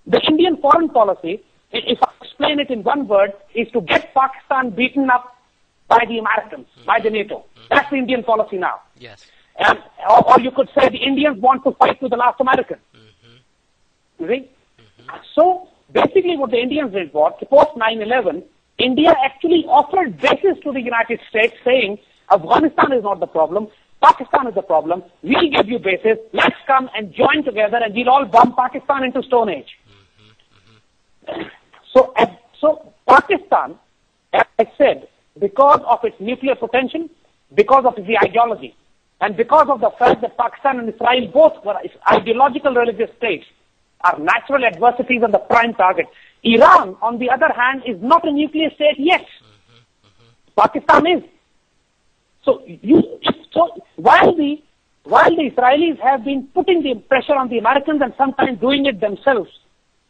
The Indian foreign policy, if I explain it in one word, is to get Pakistan beaten up by the Americans, by the NATO. That's the Indian policy now. Yes. Or you could say the Indians want to fight to the last American. You see? So basically what the Indians did was, post 9/11, India actually offered bases to the United States saying, Afghanistan is not the problem, Pakistan is the problem, we'll give you bases, let's come and join together and we'll all bomb Pakistan into Stone Age. So Pakistan, as I said, because of its nuclear potential, because of the ideology, and because of the fact that Pakistan and Israel both were ideological religious states, are natural adversaries and the prime target. Iran, on the other hand, is not a nuclear state yet. Pakistan is. So while the Israelis have been putting the pressure on the Americans and sometimes doing it themselves,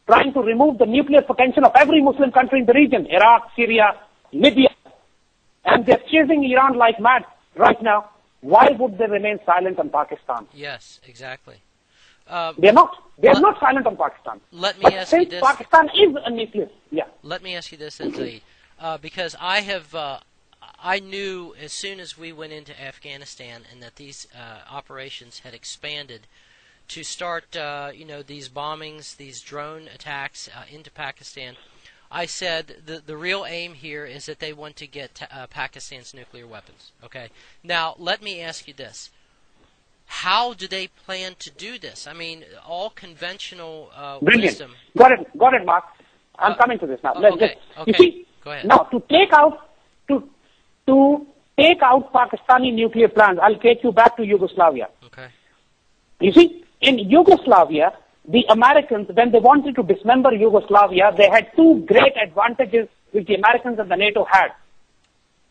trying to remove the nuclear potential of every Muslim country in the region, Iraq, Syria, Libya, and they're chasing Iran like mad right now, why would they remain silent on Pakistan? Yes, exactly. They're not. They're not silent on Pakistan. Let me ask you this. Pakistan is a nuclear. Yeah. Let me ask you this, Zaid, because I knew as soon as we went into Afghanistan and that these operations had expanded to start, these bombings, these drone attacks into Pakistan. I said the real aim here is that they want to get Pakistan's nuclear weapons. Okay. Now let me ask you this: how do they plan to do this? I mean, all conventional wisdom. Got it, Mark. I'm coming to this now. Okay. You see, go ahead. Now to take out Pakistani nuclear plans, I'll take you back to Yugoslavia. Okay. You see, in Yugoslavia, the Americans, when they wanted to dismember Yugoslavia, they had two great advantages which the Americans and the NATO had.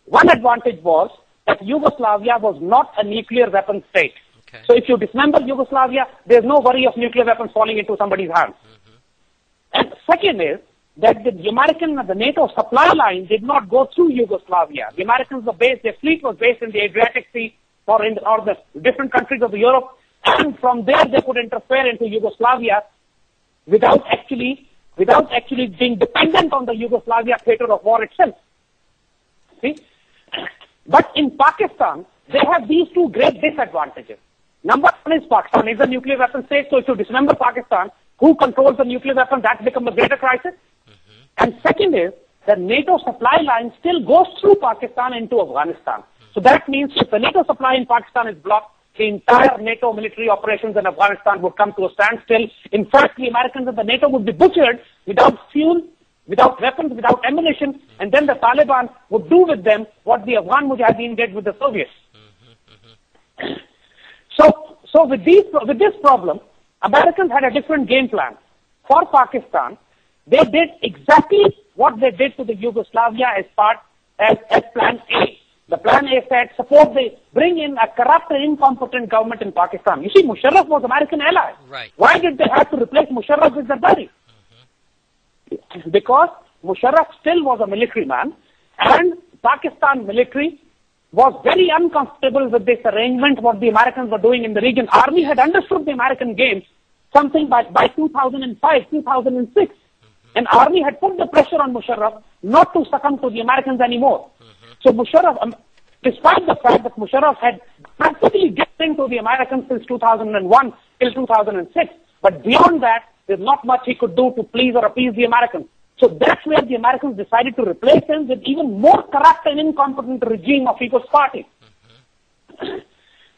One advantage was that Yugoslavia was not a nuclear weapon state. Okay. So if you dismember Yugoslavia, there's no worry of nuclear weapons falling into somebody's hands. And second is that the American and the NATO supply line did not go through Yugoslavia. The Americans were based, their fleet was based in the Adriatic Sea or the different countries of Europe, and from there they could interfere into Yugoslavia without actually being dependent on the Yugoslavia theater of war itself. See? But in Pakistan, they have these two great disadvantages. Number one is Pakistan is a nuclear weapon state, so if you dismember Pakistan, who controls the nuclear weapon? That's become a greater crisis. And second is the NATO supply line still goes through Pakistan into Afghanistan. So that means if the NATO supply in Pakistan is blocked, the entire NATO military operations in Afghanistan would come to a standstill. In fact, the Americans and the NATO would be butchered without fuel, without weapons, without ammunition, and then the Taliban would do with them what the Afghan Mujahideen did with the Soviets. So with this problem, Americans had a different game plan. For Pakistan, they did exactly what they did to the Yugoslavia as plan A. The plan A said, suppose they bring in a corrupt and incompetent government in Pakistan. You see, Musharraf was American ally. Right. Why did they have to replace Musharraf with Zardari? Because Musharraf still was a military man, and Pakistan military was very uncomfortable with this arrangement, what the Americans were doing in the region. Army had understood the American games something by 2005, 2006. And Army had put the pressure on Musharraf not to succumb to the Americans anymore. So Musharraf, despite the fact that Musharraf had practically given to the Americans since 2001 till 2006, but beyond that, there's not much he could do to please or appease the Americans. So that's where the Americans decided to replace him with even more corrupt and incompetent regime of People's Party.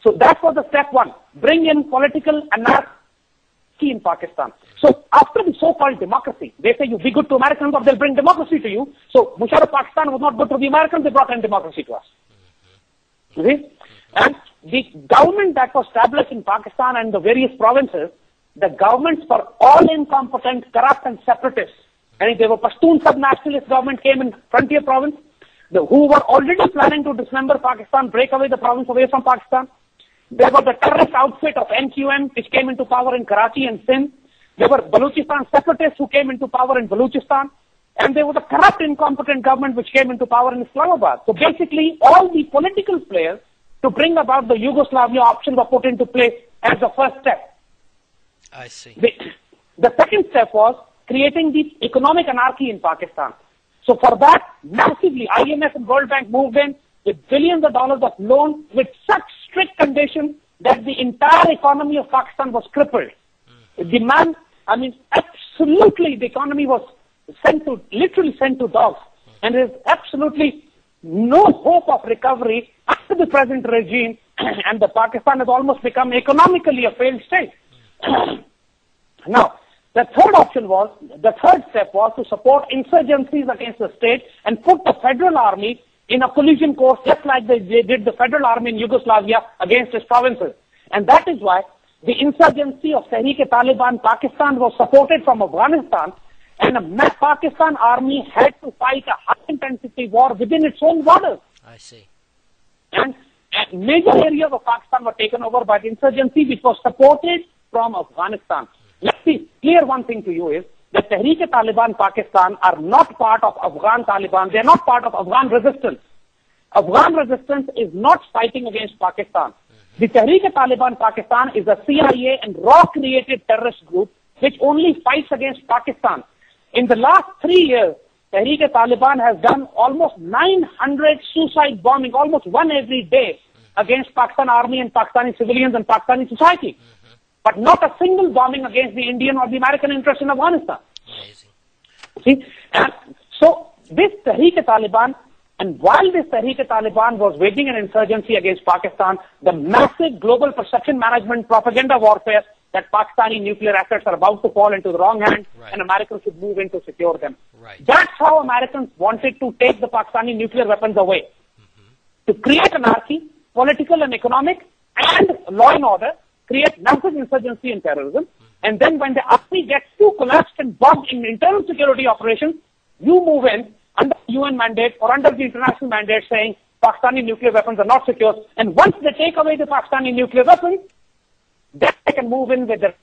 So that was the step one. Bring in political anarchy in Pakistan. So after the so-called democracy, they say you be good to Americans or they'll bring democracy to you. So Musharraf Pakistan was not good to the Americans, they brought in democracy to us. You see? And the government that was established in Pakistan and the various provinces, the governments were all incompetent, corrupt and separatists. And they were Pashtun sub-nationalist government came in frontier province, who were already planning to dismember Pakistan, break away the province away from Pakistan. There was the terrorist outfit of NQM, which came into power in Karachi and Sindh. There were Balochistan separatists who came into power in Balochistan. And there was a corrupt, incompetent government which came into power in Islamabad. So basically, all the political players to bring about the Yugoslavia option were put into place as the first step. I see. The second step was creating the economic anarchy in Pakistan. So for that, massively, IMF and World Bank moved in with billions of dollars of loans with such strict conditions that the entire economy of Pakistan was crippled. Absolutely, the economy was literally sent to dogs. And there is absolutely no hope of recovery after the present regime, and the Pakistan has almost become economically a failed state. Now, the third step was to support insurgencies against the state and put the federal army in a collision course, just like they did the federal army in Yugoslavia against its provinces. And that is why the insurgency of Tehreek-e-Taliban Pakistan was supported from Afghanistan, and the Pakistan army had to fight a high-intensity war within its own borders. I see. And major areas of Pakistan were taken over by the insurgency, which was supported from Afghanistan. Let me clear one thing to you is that Tehreek-e-Taliban Pakistan are not part of Afghan Taliban. They are not part of Afghan resistance. Afghan resistance is not fighting against Pakistan. The Tehreek-e-Taliban Pakistan is a CIA and RAW-created terrorist group which only fights against Pakistan. In the last 3 years, Tehreek-e-Taliban has done almost 900 suicide bombing, almost one every day, against Pakistan army and Pakistani civilians and Pakistani society. But not a single bombing against the Indian or the American interest in Afghanistan. Amazing. See, so this Tehreek-e-Taliban, and while this Tehreek-e-Taliban was waging an insurgency against Pakistan, the massive global perception management propaganda warfare that Pakistani nuclear assets are about to fall into the wrong hands, and Americans should move in to secure them. That's how Americans wanted to take the Pakistani nuclear weapons away. To create anarchy, political and economic, and law and order, create massive insurgency and terrorism, and then when the army gets too collapsed and bogged in internal security operations, you move in under UN mandate or under the international mandate saying Pakistani nuclear weapons are not secure, and once they take away the Pakistani nuclear weapons, then they can move in with the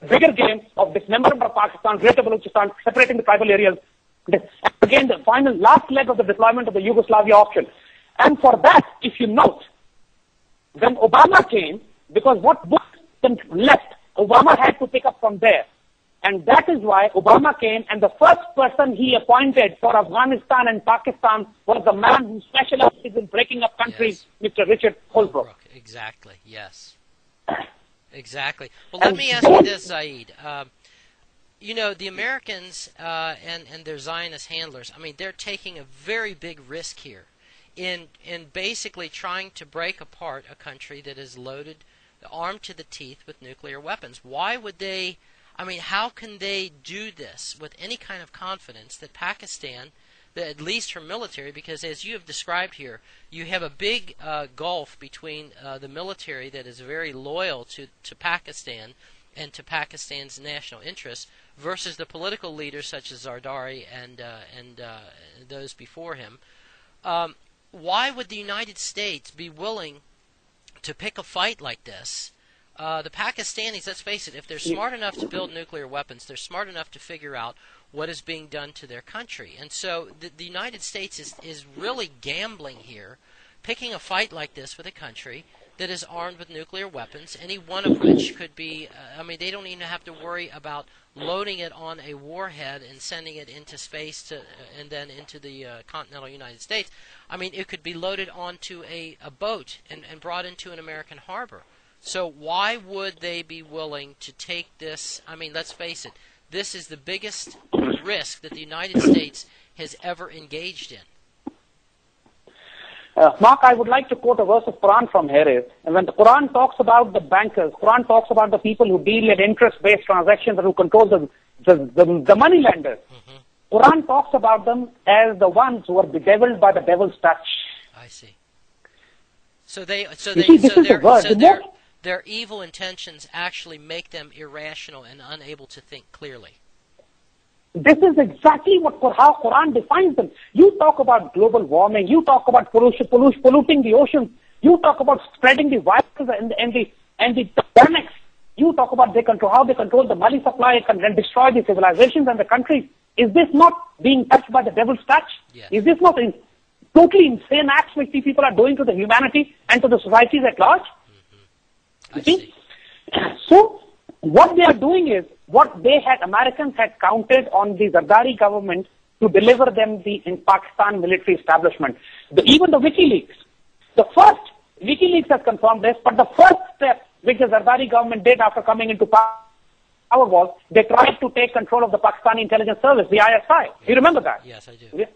bigger game of dismemberment of Pakistan, Greater Balochistan, separating the tribal areas. Again, the final last leg of the deployment of the Yugoslavia option. And for that, if you note, when Obama came, because what Bush left, Obama had to pick up from there. And that is why Obama came, and the first person he appointed for Afghanistan and Pakistan was the man who specializes in breaking up countries, Mr. Richard Holbrooke. Exactly, yes. Exactly. Well, let me ask you this, Zaid. The Americans and their Zionist handlers, they're taking a very big risk here in basically trying to break apart a country that is loaded, armed to the teeth with nuclear weapons. Why would they, how can they do this with any kind of confidence that Pakistan, at least her military, because as you have described here, you have a big gulf between the military that is very loyal to Pakistan and to Pakistan's national interests versus the political leaders such as Zardari and those before him. Why would the United States be willing to pick a fight like this? The Pakistanis, let's face it, if they're smart enough to build nuclear weapons, they're smart enough to figure out what is being done to their country. And so the United States is really gambling here, picking a fight like this with a country that is armed with nuclear weapons, any one of which could be, they don't even have to worry about loading it on a warhead and sending it into space and then into the continental United States. It could be loaded onto a boat and brought into an American harbor. So why would they be willing to take this? Let's face it, this is the biggest risk that the United States has ever engaged in. Mark, I would like to quote a verse of Quran from here. And when the Quran talks about the bankers, Quran talks about the people who deal in interest-based transactions and who control the money lenders. Quran talks about them as the ones who are bedeviled by the devil's touch. I see. So their evil intentions actually make them irrational and unable to think clearly. This is exactly how Quran defines them. You talk about global warming, you talk about polluting the oceans, you talk about spreading the viruses and the pandemics. You talk about how they control the money supply and destroy the civilizations and the countries. Is this not being touched by the devil's touch? Yes. Is this not totally insane acts which these people are doing to the humanity and to the societies at large? I see. So, what they are doing is, Americans had counted on the Zardari government to deliver them in Pakistan military establishment. Even the WikiLeaks has confirmed this, but the first step which the Zardari government did after coming into power was they tried to take control of the Pakistani intelligence service, the ISI. You remember that? Yes, I do. Yeah.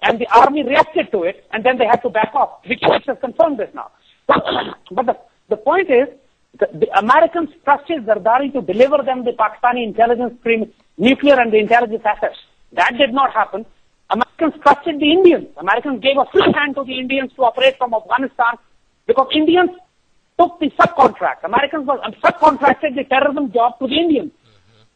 And the army reacted to it, and then they had to back off. WikiLeaks has confirmed this now. But the point is, the Americans trusted Zardari to deliver them the Pakistani intelligence nuclear and the intelligence assets. That did not happen. Americans trusted the Indians. Americans gave a free hand to the Indians to operate from Afghanistan because Indians took the subcontract. Americans subcontracted the terrorism job to the Indians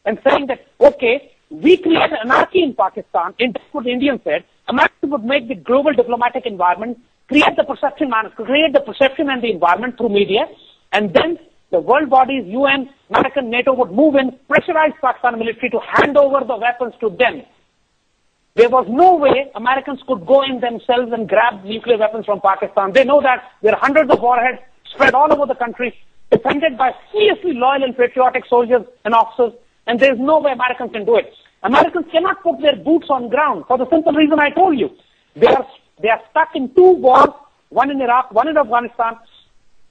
and saying that, okay, we create anarchy in Pakistan, and that's what the Indians said. Americans would make the global diplomatic environment, create the perception and the environment through media, and then the world bodies, UN, American, NATO would move in, pressurize Pakistan military to hand over the weapons to them. There was no way Americans could go in themselves and grab nuclear weapons from Pakistan. They know that there are hundreds of warheads spread all over the country, defended by fiercely loyal and patriotic soldiers and officers, and there's no way Americans can do it. Americans cannot put their boots on ground for the simple reason I told you. They are stuck in two wars, one in Iraq, one in Afghanistan.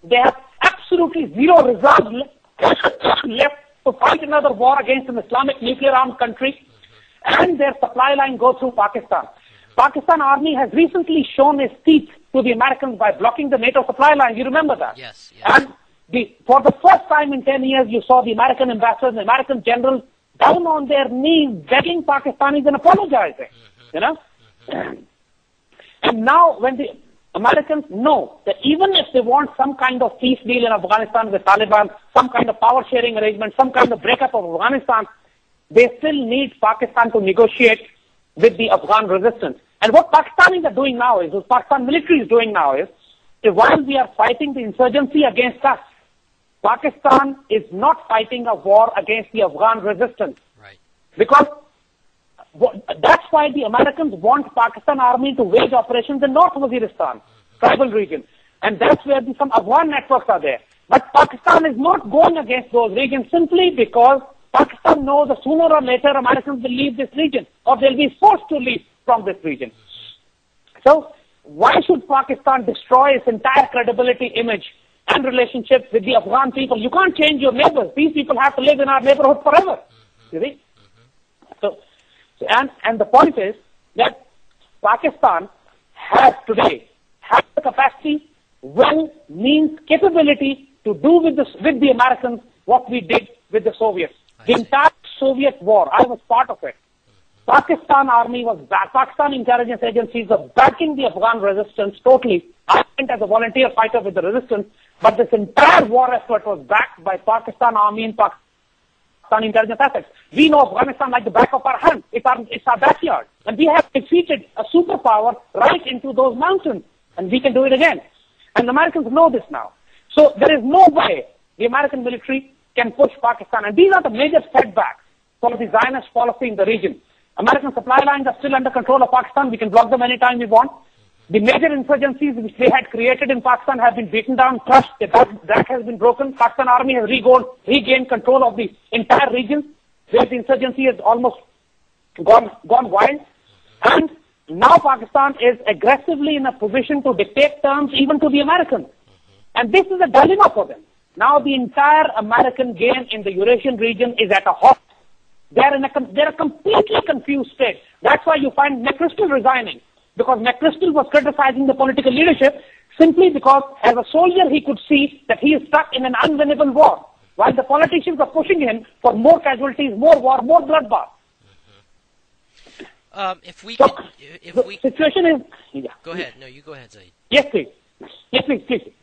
They have absolutely zero reserves left to fight another war against an Islamic nuclear-armed country, and their supply line goes through Pakistan. Pakistan army has recently shown its teeth to the Americans by blocking the NATO supply line. You remember that? Yes. And for the first time in 10 years, you saw the American ambassadors, the American generals down on their knees begging Pakistanis and apologizing. You know? And now when the Americans know that even if they want some kind of peace deal in Afghanistan with Taliban, some kind of power sharing arrangement, some kind of breakup of Afghanistan, they still need Pakistan to negotiate with the Afghan resistance. And what Pakistanis are doing now is, what Pakistan military is doing now is, while we are fighting the insurgency against us, Pakistan is not fighting a war against the Afghan resistance. Right. Because that's why the Americans want Pakistan army to wage operations in North Waziristan, tribal region. And that's where some Afghan networks are there. But Pakistan is not going against those regions simply because Pakistan knows that sooner or later Americans will leave this region, or they'll be forced to leave from this region. So why should Pakistan destroy its entire credibility, image, and relationship with the Afghan people? You can't change your neighbors. These people have to live in our neighborhood forever. You see? So, and the point is that Pakistan has today the capacity, will, means, capability to do with the Americans what we did with the Soviets. The entire Soviet war, I was part of it. Pakistan army was back. Pakistan intelligence agencies were backing the Afghan resistance totally. I went as a volunteer fighter with the resistance, but this entire war effort was backed by Pakistan army and Pakistan intelligence assets. We know Afghanistan like the back of our hand. It's our backyard. And we have defeated a superpower right into those mountains. And we can do it again. And the Americans know this now. So there is no way the American military can push Pakistan. And these are the major setbacks for the Zionist policy in the region. American supply lines are still under control of Pakistan. We can block them anytime we want. The major insurgencies which they had created in Pakistan have been beaten down, crushed. The back has been broken. Pakistan army has regained control of the entire region, where the insurgency has almost gone wild. And now Pakistan is aggressively in a position to dictate terms even to the Americans. And this is a dilemma for them. Now the entire American game in the Eurasian region is at a halt. They're a completely confused state. That's why you find McChrystal resigning, because McChrystal was criticizing the political leadership simply because as a soldier he could see that he is stuck in an unwinnable war, while the politicians are pushing him for more casualties, more war, more bloodbath. Situation is... Yeah. Go ahead. No, you go ahead, Zaid. Yes, please. Yes, please.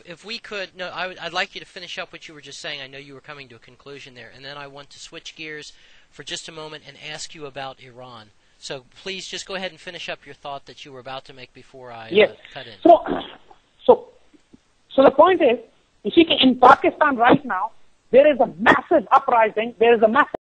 If we could, no, I'd like you to finish up what you were just saying. I know you were coming to a conclusion there, and then I want to switch gears for just a moment and ask you about Iran. So please just go ahead and finish up your thought that you were about to make before I cut in. So the point is, you see, in Pakistan right now, there is a massive uprising. There is a massive